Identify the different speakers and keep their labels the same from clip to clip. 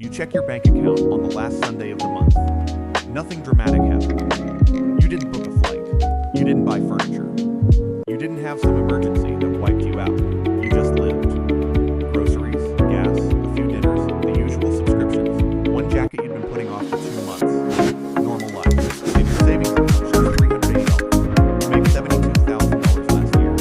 Speaker 1: You check your bank account on the last Sunday of the month. Nothing dramatic happened. You didn't book a flight. You didn't buy furniture. You didn't have some emergency that wiped you out. You just lived. Groceries, gas, a few dinners, the usual subscriptions, one jacket you'd been putting off for 2 months. Normal life. And your savings account shows $380. You made $72,000 last year.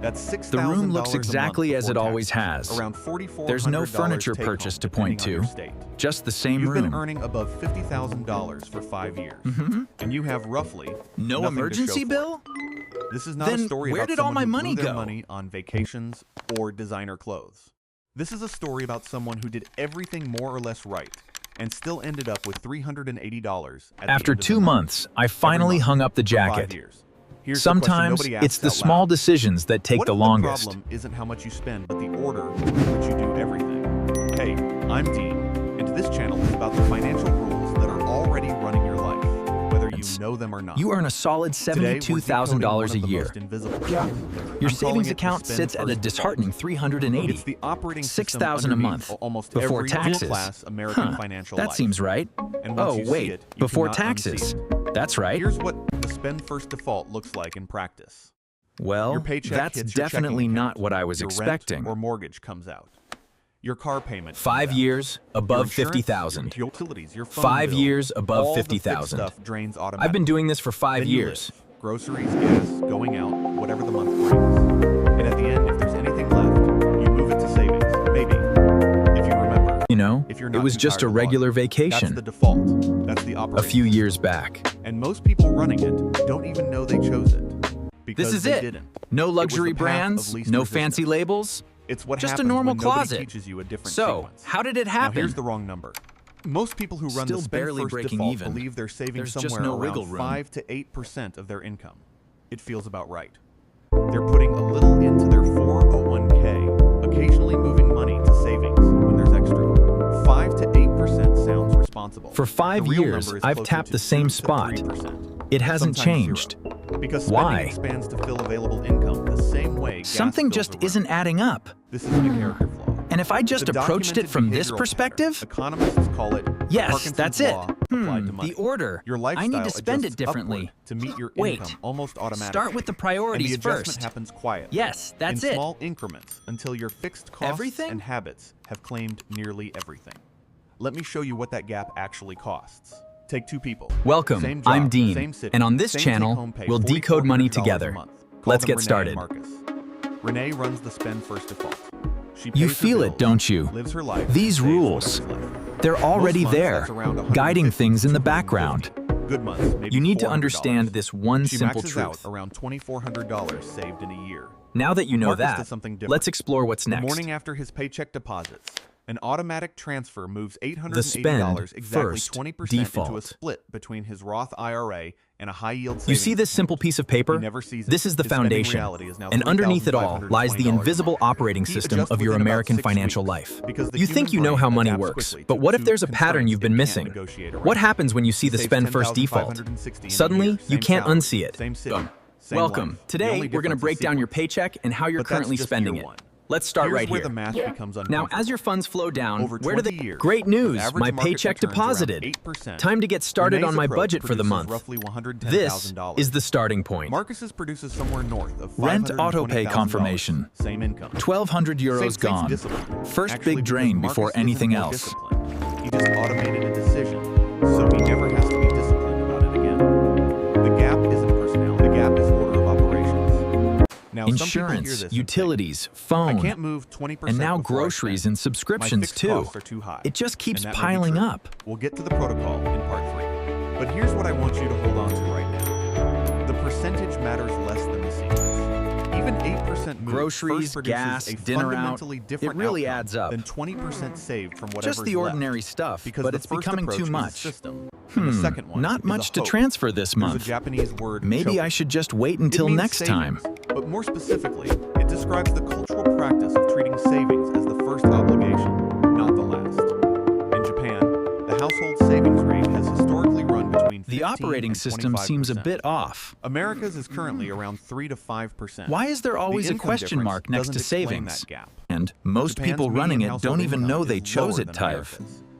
Speaker 1: That's $6,000.
Speaker 2: The room looks
Speaker 1: a
Speaker 2: exactly
Speaker 1: month
Speaker 2: as it
Speaker 1: before
Speaker 2: always
Speaker 1: taxes.
Speaker 2: has.
Speaker 1: Around $4,400
Speaker 2: There's no furniture
Speaker 1: take
Speaker 2: purchase
Speaker 1: home,
Speaker 2: to point
Speaker 1: depending on
Speaker 2: to.
Speaker 1: your state.
Speaker 2: Just the same
Speaker 1: You've
Speaker 2: room.
Speaker 1: been earning above $50,000 for 5 years, and you have roughly
Speaker 2: No
Speaker 1: nothing to
Speaker 2: emergency
Speaker 1: show for
Speaker 2: bill?
Speaker 1: it. This is not
Speaker 2: Then
Speaker 1: a story
Speaker 2: where
Speaker 1: about
Speaker 2: did all
Speaker 1: someone
Speaker 2: my
Speaker 1: who
Speaker 2: money
Speaker 1: blew their
Speaker 2: go?
Speaker 1: money on vacations or designer clothes. This is a story about someone who did everything more or less right and still ended up with $380 at
Speaker 2: After
Speaker 1: the end of
Speaker 2: 2
Speaker 1: the month.
Speaker 2: months, I finally
Speaker 1: month
Speaker 2: hung up the
Speaker 1: for 5
Speaker 2: jacket.
Speaker 1: years. Here's the question
Speaker 2: Sometimes
Speaker 1: nobody
Speaker 2: it's
Speaker 1: asks
Speaker 2: the
Speaker 1: out
Speaker 2: small
Speaker 1: loud.
Speaker 2: decisions that take
Speaker 1: What
Speaker 2: the
Speaker 1: if
Speaker 2: longest.
Speaker 1: The problem isn't how much you spend, but the order in which you do everything. Hey, I'm Dean, and this channel is about the financial rules that are already running your life, whether you know them or not.
Speaker 2: You earn a solid
Speaker 1: Today, we're decoding one
Speaker 2: $72,000 a
Speaker 1: of the
Speaker 2: year.
Speaker 1: most invisible truths.
Speaker 2: Your
Speaker 1: I'm calling
Speaker 2: savings
Speaker 1: it the
Speaker 2: account
Speaker 1: spend
Speaker 2: sits at a
Speaker 1: first
Speaker 2: disheartening
Speaker 1: default.
Speaker 2: $380.
Speaker 1: It's the operating system
Speaker 2: $6,000 a
Speaker 1: underneath
Speaker 2: month
Speaker 1: almost
Speaker 2: before
Speaker 1: every
Speaker 2: taxes.
Speaker 1: middle-class American financial
Speaker 2: That
Speaker 1: life.
Speaker 2: seems right.
Speaker 1: And once
Speaker 2: Oh,
Speaker 1: you see
Speaker 2: wait,
Speaker 1: it, you
Speaker 2: before
Speaker 1: cannot
Speaker 2: taxes.
Speaker 1: unsee it.
Speaker 2: That's right.
Speaker 1: Here's what the spend first default looks like in practice.
Speaker 2: Well,
Speaker 1: Your paycheck
Speaker 2: that's
Speaker 1: hits your
Speaker 2: definitely
Speaker 1: checking
Speaker 2: not
Speaker 1: account.
Speaker 2: what I was
Speaker 1: Your
Speaker 2: expecting.
Speaker 1: Rent or mortgage comes out. Your car payment.
Speaker 2: 5
Speaker 1: comes out.
Speaker 2: years
Speaker 1: Your
Speaker 2: above
Speaker 1: insurance,
Speaker 2: 50,000.
Speaker 1: Your utilities, your phone
Speaker 2: 5
Speaker 1: bill,
Speaker 2: years above
Speaker 1: all the fixed
Speaker 2: 50,000.
Speaker 1: stuff drains
Speaker 2: I've been
Speaker 1: automatically.
Speaker 2: doing this for 5
Speaker 1: Then you
Speaker 2: years.
Speaker 1: live. Groceries, gas, going out, whatever the month brings. And at the end, if there's anything left, you move it to savings. Maybe. If you remember.
Speaker 2: You know,
Speaker 1: If you're
Speaker 2: it
Speaker 1: not
Speaker 2: was
Speaker 1: too
Speaker 2: just a
Speaker 1: tired to log
Speaker 2: regular
Speaker 1: in. That's
Speaker 2: vacation
Speaker 1: the default. That's the
Speaker 2: a
Speaker 1: operating
Speaker 2: few
Speaker 1: system.
Speaker 2: years back.
Speaker 1: And most people running it don't even know they chose it. Because
Speaker 2: This is
Speaker 1: they
Speaker 2: it.
Speaker 1: didn't.
Speaker 2: No
Speaker 1: It was
Speaker 2: luxury
Speaker 1: the path of
Speaker 2: brands,
Speaker 1: least
Speaker 2: no
Speaker 1: resistance.
Speaker 2: fancy labels,
Speaker 1: It's what
Speaker 2: just a
Speaker 1: happens
Speaker 2: normal
Speaker 1: when nobody
Speaker 2: closet.
Speaker 1: teaches you a different
Speaker 2: So,
Speaker 1: sequence.
Speaker 2: how did it
Speaker 1: Now
Speaker 2: happen?
Speaker 1: here's the wrong number. Most people who run
Speaker 2: Still
Speaker 1: the spend
Speaker 2: barely
Speaker 1: first
Speaker 2: breaking
Speaker 1: default
Speaker 2: even.
Speaker 1: believe they're saving
Speaker 2: There's
Speaker 1: somewhere
Speaker 2: just no
Speaker 1: around
Speaker 2: wiggle room.
Speaker 1: 5 to 8% of their income. It feels about right. They're putting a little into their 401k, occasionally moving money to savings when there's extra. 5 to 8% sounds responsible.
Speaker 2: For 5
Speaker 1: The real
Speaker 2: years,
Speaker 1: number is
Speaker 2: I've
Speaker 1: closer
Speaker 2: tapped
Speaker 1: to
Speaker 2: the same
Speaker 1: 2 to
Speaker 2: spot.
Speaker 1: 3%.
Speaker 2: It hasn't
Speaker 1: Sometimes
Speaker 2: changed.
Speaker 1: 0. Because spending
Speaker 2: Why?
Speaker 1: expands to fill available income the same way gas
Speaker 2: Something
Speaker 1: fills
Speaker 2: just
Speaker 1: a room.
Speaker 2: isn't adding up.
Speaker 1: This isn't a character flaw.
Speaker 2: And if I just
Speaker 1: It's a
Speaker 2: approached it
Speaker 1: documented
Speaker 2: from this
Speaker 1: behavioral
Speaker 2: perspective,
Speaker 1: pattern. Economists call it
Speaker 2: yes,
Speaker 1: Parkinson's
Speaker 2: that's it.
Speaker 1: law applied to money.
Speaker 2: The order.
Speaker 1: Your
Speaker 2: I
Speaker 1: lifestyle
Speaker 2: need to spend
Speaker 1: adjusts
Speaker 2: it differently.
Speaker 1: upward to meet your
Speaker 2: Wait,
Speaker 1: income almost automatically.
Speaker 2: start with the priorities
Speaker 1: and the adjustment
Speaker 2: first.
Speaker 1: happens quietly.
Speaker 2: Yes, that's
Speaker 1: in
Speaker 2: it.
Speaker 1: small increments until your fixed costs
Speaker 2: Everything?
Speaker 1: and habits have claimed nearly everything. Let me show you what that gap actually costs. Take 2 people.
Speaker 2: Welcome,
Speaker 1: Same job,
Speaker 2: I'm Dean,
Speaker 1: same city,
Speaker 2: and on this
Speaker 1: same
Speaker 2: channel,
Speaker 1: take-home pay,
Speaker 2: we'll decode money
Speaker 1: $4,400
Speaker 2: together.
Speaker 1: a month. Call
Speaker 2: Let's
Speaker 1: them
Speaker 2: get
Speaker 1: Renee
Speaker 2: started.
Speaker 1: and Marcus. Renee runs the spend first default. She
Speaker 2: You
Speaker 1: pays her
Speaker 2: feel it,
Speaker 1: bills,
Speaker 2: don't you?
Speaker 1: lives her life,
Speaker 2: These
Speaker 1: saves
Speaker 2: rules,
Speaker 1: whatever's left.
Speaker 2: they're already
Speaker 1: Most months,
Speaker 2: there,
Speaker 1: that's around
Speaker 2: guiding
Speaker 1: 150
Speaker 2: things in the
Speaker 1: to 250.
Speaker 2: background.
Speaker 1: Good months, maybe
Speaker 2: You need to
Speaker 1: $400.
Speaker 2: understand this one
Speaker 1: She
Speaker 2: simple
Speaker 1: maxes
Speaker 2: truth.
Speaker 1: out around $2,400 saved in a year.
Speaker 2: Now that you know
Speaker 1: Marcus
Speaker 2: that,
Speaker 1: does something different.
Speaker 2: let's explore what's
Speaker 1: The
Speaker 2: next.
Speaker 1: morning after his paycheck deposits, an automatic transfer moves $880,
Speaker 2: The spend
Speaker 1: exactly
Speaker 2: first
Speaker 1: 20% into a
Speaker 2: default.
Speaker 1: split between his Roth IRA and a high-yield savings
Speaker 2: You see this simple piece of paper?
Speaker 1: He never sees it.
Speaker 2: This is the
Speaker 1: His spending
Speaker 2: foundation.
Speaker 1: reality is now
Speaker 2: And underneath it all lies the
Speaker 1: $3,520
Speaker 2: invisible operating
Speaker 1: He
Speaker 2: system
Speaker 1: adjusts
Speaker 2: of your
Speaker 1: within about
Speaker 2: American
Speaker 1: 6
Speaker 2: financial
Speaker 1: weeks,
Speaker 2: life.
Speaker 1: because the
Speaker 2: You think
Speaker 1: human
Speaker 2: you know how
Speaker 1: brain
Speaker 2: money
Speaker 1: adapts
Speaker 2: works,
Speaker 1: quickly
Speaker 2: but
Speaker 1: to
Speaker 2: what if
Speaker 1: two
Speaker 2: there's a pattern
Speaker 1: concerns
Speaker 2: you've been
Speaker 1: it can't
Speaker 2: missing?
Speaker 1: negotiate
Speaker 2: What
Speaker 1: around.
Speaker 2: happens when you see the
Speaker 1: Saves
Speaker 2: spend first default?
Speaker 1: $10,560 in a
Speaker 2: Suddenly,
Speaker 1: year,
Speaker 2: you
Speaker 1: same
Speaker 2: can't
Speaker 1: salary,
Speaker 2: unsee it.
Speaker 1: Same city,
Speaker 2: Boom.
Speaker 1: same
Speaker 2: Welcome.
Speaker 1: life. The
Speaker 2: Today,
Speaker 1: only
Speaker 2: we're going to
Speaker 1: difference
Speaker 2: break
Speaker 1: is
Speaker 2: down your
Speaker 1: sequence.
Speaker 2: paycheck and how you're
Speaker 1: But that's
Speaker 2: currently
Speaker 1: just
Speaker 2: spending
Speaker 1: year
Speaker 2: it.
Speaker 1: one.
Speaker 2: Let's start
Speaker 1: Here's
Speaker 2: right
Speaker 1: where
Speaker 2: here.
Speaker 1: the math becomes
Speaker 2: Now,
Speaker 1: uncomfortable.
Speaker 2: as your funds flow down,
Speaker 1: Over
Speaker 2: where do
Speaker 1: 20
Speaker 2: they...
Speaker 1: years,
Speaker 2: Great
Speaker 1: with
Speaker 2: news!
Speaker 1: average
Speaker 2: My
Speaker 1: market
Speaker 2: paycheck
Speaker 1: returns around
Speaker 2: deposited.
Speaker 1: 8%.
Speaker 2: Time to get started
Speaker 1: Renee's
Speaker 2: on my
Speaker 1: approach
Speaker 2: budget for the
Speaker 1: produces
Speaker 2: month.
Speaker 1: roughly $110,000.
Speaker 2: This is the starting point.
Speaker 1: Marcus's produces somewhere north of
Speaker 2: Rent
Speaker 1: $520,000.
Speaker 2: autopay confirmation.
Speaker 1: Same income.
Speaker 2: 1,200 euros
Speaker 1: Same
Speaker 2: gone.
Speaker 1: discipline.
Speaker 2: First
Speaker 1: Actually,
Speaker 2: big
Speaker 1: because
Speaker 2: drain
Speaker 1: Marcus
Speaker 2: before
Speaker 1: isn't
Speaker 2: anything
Speaker 1: more
Speaker 2: else.
Speaker 1: disciplined. He just automated a decision, so he never has to be disciplined about it again. The gap isn't personality. The gap is order of operations. Now, some people hear
Speaker 2: Insurance,
Speaker 1: this and
Speaker 2: utilities,
Speaker 1: think,
Speaker 2: phone,
Speaker 1: I can't move 20%
Speaker 2: and now
Speaker 1: before I
Speaker 2: groceries
Speaker 1: spend.
Speaker 2: and subscriptions
Speaker 1: My fixed
Speaker 2: too.
Speaker 1: costs are too high.
Speaker 2: It just keeps
Speaker 1: And that may be
Speaker 2: piling
Speaker 1: true.
Speaker 2: up.
Speaker 1: We'll get to the protocol in part 3. But here's what I want you to hold on to right now. The percentage matters less than the sequence. Even 8% move
Speaker 2: Groceries,
Speaker 1: first produces
Speaker 2: gas,
Speaker 1: a
Speaker 2: dinner out,
Speaker 1: fundamentally different
Speaker 2: it really
Speaker 1: outcome
Speaker 2: adds up.
Speaker 1: than 20% saved from whatever's
Speaker 2: Just the
Speaker 1: left.
Speaker 2: ordinary stuff,
Speaker 1: Because
Speaker 2: but
Speaker 1: the
Speaker 2: it's
Speaker 1: first
Speaker 2: becoming
Speaker 1: approach
Speaker 2: too
Speaker 1: is a
Speaker 2: much.
Speaker 1: system, and the second one
Speaker 2: Not
Speaker 1: is a
Speaker 2: much to
Speaker 1: hope.
Speaker 2: transfer this
Speaker 1: There's
Speaker 2: month.
Speaker 1: a Japanese word,
Speaker 2: Maybe
Speaker 1: choku.
Speaker 2: I should just wait
Speaker 1: It
Speaker 2: until
Speaker 1: means
Speaker 2: next time.
Speaker 1: savings, but more specifically, it describes the cultural practice of treating savings as the first obligation, not the last. In Japan, the household savings rate has historically run between 15
Speaker 2: The operating
Speaker 1: and
Speaker 2: system
Speaker 1: 25%.
Speaker 2: seems a bit off.
Speaker 1: America's is currently around 3 to 5%.
Speaker 2: Why is there always
Speaker 1: The
Speaker 2: a
Speaker 1: income
Speaker 2: question
Speaker 1: difference
Speaker 2: mark next
Speaker 1: doesn't
Speaker 2: to
Speaker 1: explain
Speaker 2: savings?
Speaker 1: that gap.
Speaker 2: And most
Speaker 1: Japan's
Speaker 2: people running
Speaker 1: median
Speaker 2: it
Speaker 1: household
Speaker 2: don't even
Speaker 1: income
Speaker 2: know they
Speaker 1: is
Speaker 2: chose
Speaker 1: lower
Speaker 2: it,
Speaker 1: than
Speaker 2: Tyv.
Speaker 1: America's.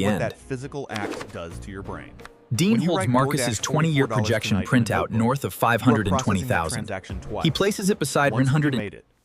Speaker 2: the
Speaker 1: what
Speaker 2: end.
Speaker 1: that physical act does to your brain.
Speaker 2: Dean
Speaker 1: When you
Speaker 2: holds
Speaker 1: write
Speaker 2: Marcus's
Speaker 1: DoorDash
Speaker 2: 20-year
Speaker 1: $44
Speaker 2: projection
Speaker 1: tonight in a
Speaker 2: printout
Speaker 1: notebook,
Speaker 2: north of
Speaker 1: you are processing that
Speaker 2: 520,000.
Speaker 1: transaction twice.
Speaker 2: He places it beside
Speaker 1: Once that you
Speaker 2: 100.
Speaker 1: made it,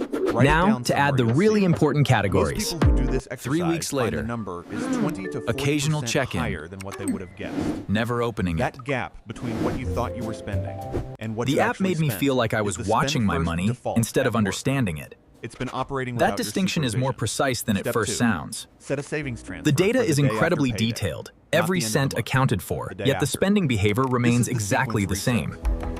Speaker 1: Write it
Speaker 2: Now,
Speaker 1: down
Speaker 2: to add the
Speaker 1: somewhere, you'll
Speaker 2: really
Speaker 1: see.
Speaker 2: important
Speaker 1: Most
Speaker 2: categories.
Speaker 1: people who do this
Speaker 2: 3 weeks
Speaker 1: exercise find
Speaker 2: later.
Speaker 1: the number is 20 to 40%
Speaker 2: Occasional check-in.
Speaker 1: higher than what they would have guessed.
Speaker 2: Never opening it.
Speaker 1: That gap between what you thought you were spending and what you
Speaker 2: The app
Speaker 1: actually
Speaker 2: made me
Speaker 1: spent
Speaker 2: feel like I
Speaker 1: is
Speaker 2: was
Speaker 1: the
Speaker 2: watching
Speaker 1: spend
Speaker 2: my
Speaker 1: first
Speaker 2: money
Speaker 1: default
Speaker 2: instead of
Speaker 1: at work.
Speaker 2: understanding it.
Speaker 1: It's been operating
Speaker 2: That
Speaker 1: without your
Speaker 2: distinction is more
Speaker 1: supervision.
Speaker 2: precise than it
Speaker 1: Step
Speaker 2: first
Speaker 1: 2.
Speaker 2: sounds.
Speaker 1: Set a savings transfer.
Speaker 2: The data
Speaker 1: for
Speaker 2: is
Speaker 1: day after
Speaker 2: incredibly
Speaker 1: payday,
Speaker 2: detailed,
Speaker 1: not
Speaker 2: every
Speaker 1: the end of the
Speaker 2: cent
Speaker 1: month.
Speaker 2: accounted for,
Speaker 1: The day
Speaker 2: yet the
Speaker 1: after.
Speaker 2: spending behavior
Speaker 1: This
Speaker 2: remains
Speaker 1: is the
Speaker 2: exactly the
Speaker 1: sequence
Speaker 2: same.
Speaker 1: we set.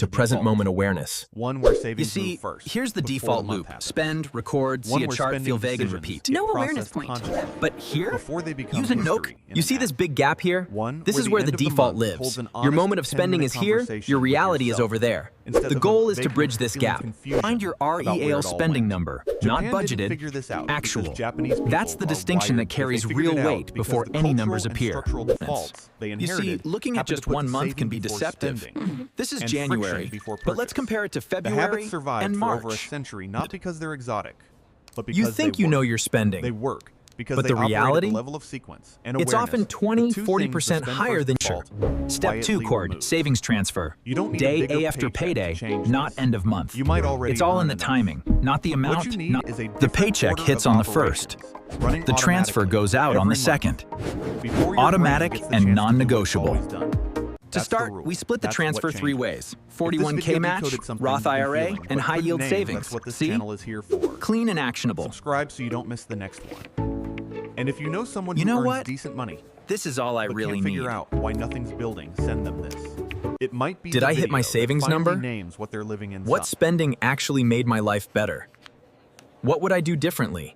Speaker 3: to present moment awareness.
Speaker 1: One where
Speaker 4: You
Speaker 1: savings
Speaker 4: see,
Speaker 1: move first.
Speaker 4: here's the
Speaker 1: before
Speaker 4: default
Speaker 1: month
Speaker 4: loop.
Speaker 1: happens.
Speaker 4: Spend, record,
Speaker 1: One
Speaker 4: see a
Speaker 1: where
Speaker 4: chart,
Speaker 1: spending
Speaker 4: feel vague, and
Speaker 1: decisions
Speaker 4: repeat.
Speaker 1: get
Speaker 5: No awareness
Speaker 1: processed
Speaker 5: point.
Speaker 1: consciously
Speaker 4: But here,
Speaker 1: before they become
Speaker 4: use a note.
Speaker 1: history in
Speaker 4: You
Speaker 1: an
Speaker 4: see this
Speaker 1: app.
Speaker 4: big gap here?
Speaker 1: One
Speaker 4: This
Speaker 1: where
Speaker 4: is
Speaker 1: the
Speaker 4: where
Speaker 1: end
Speaker 4: the
Speaker 1: of the
Speaker 4: default
Speaker 1: month holds
Speaker 4: lives.
Speaker 1: an
Speaker 4: Your
Speaker 1: honest
Speaker 4: moment of spending
Speaker 1: 10-minute
Speaker 4: is here,
Speaker 1: conversation
Speaker 4: your
Speaker 1: with
Speaker 4: reality is
Speaker 1: yourself.
Speaker 4: over there.
Speaker 1: Instead
Speaker 2: The
Speaker 1: of
Speaker 2: goal
Speaker 1: a
Speaker 2: is to
Speaker 1: vague
Speaker 2: bridge this
Speaker 1: feeling of
Speaker 2: gap.
Speaker 1: confusion
Speaker 2: Find your
Speaker 1: about where it
Speaker 2: REAL
Speaker 1: all
Speaker 2: spending
Speaker 1: went.
Speaker 2: number, not
Speaker 1: Japan didn't figure
Speaker 2: budgeted,
Speaker 1: this out because
Speaker 2: actual.
Speaker 1: Japanese people
Speaker 2: That's the
Speaker 1: are
Speaker 2: distinction that
Speaker 1: wired, but
Speaker 2: carries
Speaker 1: they figured
Speaker 2: real
Speaker 1: it out
Speaker 2: weight
Speaker 1: because
Speaker 2: before
Speaker 1: the
Speaker 2: any
Speaker 1: cultural
Speaker 2: numbers
Speaker 1: and
Speaker 2: appear.
Speaker 1: structural defaults they
Speaker 2: You
Speaker 1: inherited
Speaker 2: see, looking at
Speaker 1: happened to
Speaker 2: just
Speaker 1: put
Speaker 2: 1
Speaker 1: the
Speaker 2: month
Speaker 1: saving
Speaker 2: can be
Speaker 1: before
Speaker 2: deceptive.
Speaker 1: spending
Speaker 2: This is
Speaker 1: and
Speaker 2: January,
Speaker 1: friction before
Speaker 2: but let's
Speaker 1: purchase.
Speaker 2: compare it to
Speaker 1: The
Speaker 2: February
Speaker 1: habits survived
Speaker 2: and
Speaker 1: for over a
Speaker 2: March.
Speaker 1: century not because they're exotic, but because
Speaker 2: You think
Speaker 1: they
Speaker 2: you know
Speaker 1: work.
Speaker 2: your spending.
Speaker 1: They work because
Speaker 2: But
Speaker 1: they
Speaker 2: the
Speaker 1: operate
Speaker 2: reality?
Speaker 1: at the level of sequence and
Speaker 2: It's
Speaker 1: awareness,
Speaker 2: often 20,
Speaker 1: the two
Speaker 2: 40%
Speaker 1: things the
Speaker 2: higher
Speaker 1: spend
Speaker 2: than
Speaker 1: first
Speaker 2: sure.
Speaker 1: default
Speaker 2: Step 2
Speaker 1: quietly
Speaker 2: chord,
Speaker 1: remove.
Speaker 2: savings transfer.
Speaker 1: You don't need
Speaker 2: Day
Speaker 1: a bigger
Speaker 2: A after
Speaker 1: paycheck to
Speaker 2: payday,
Speaker 1: change
Speaker 2: not
Speaker 1: this.
Speaker 2: end of month.
Speaker 1: You might already
Speaker 2: It's all in
Speaker 1: earn
Speaker 2: the
Speaker 1: enough.
Speaker 2: timing, not the amount.
Speaker 1: What you need
Speaker 2: not-
Speaker 1: is a
Speaker 2: the
Speaker 1: different
Speaker 2: paycheck
Speaker 1: order
Speaker 2: hits
Speaker 1: of
Speaker 2: on the first.
Speaker 1: operations, running
Speaker 2: The transfer
Speaker 1: automatically
Speaker 2: goes out on
Speaker 1: every
Speaker 2: the
Speaker 1: month,
Speaker 2: second.
Speaker 1: before your
Speaker 2: Automatic
Speaker 1: brain gets the
Speaker 2: and
Speaker 1: chance to do what's
Speaker 2: non-negotiable.
Speaker 1: always done.
Speaker 2: To
Speaker 1: That's the
Speaker 2: start,
Speaker 1: rule.
Speaker 2: we split the
Speaker 1: That's
Speaker 2: transfer
Speaker 1: what
Speaker 2: 3
Speaker 1: changes.
Speaker 2: ways.
Speaker 1: If this
Speaker 2: 41K
Speaker 1: video
Speaker 2: match,
Speaker 1: decoded something
Speaker 2: Roth
Speaker 1: you've been
Speaker 2: IRA,
Speaker 1: feeling,
Speaker 2: and
Speaker 1: but
Speaker 2: high
Speaker 1: couldn't
Speaker 2: yield
Speaker 1: name,
Speaker 2: savings.
Speaker 1: That's what this
Speaker 2: See?
Speaker 1: channel is here for.
Speaker 2: Clean and actionable.
Speaker 1: Subscribe so you don't miss the next one. And if you know someone
Speaker 2: You
Speaker 1: who
Speaker 2: know
Speaker 1: earns
Speaker 2: what?
Speaker 1: decent money
Speaker 2: This is all I
Speaker 1: but
Speaker 2: really
Speaker 1: can't figure
Speaker 2: need.
Speaker 1: out why nothing's building, send them this. It might be
Speaker 2: Did
Speaker 1: the
Speaker 2: I hit my
Speaker 1: video that
Speaker 2: savings
Speaker 1: finally
Speaker 2: number?
Speaker 1: names what they're living inside.
Speaker 2: What spending actually made my life better? What would I do differently?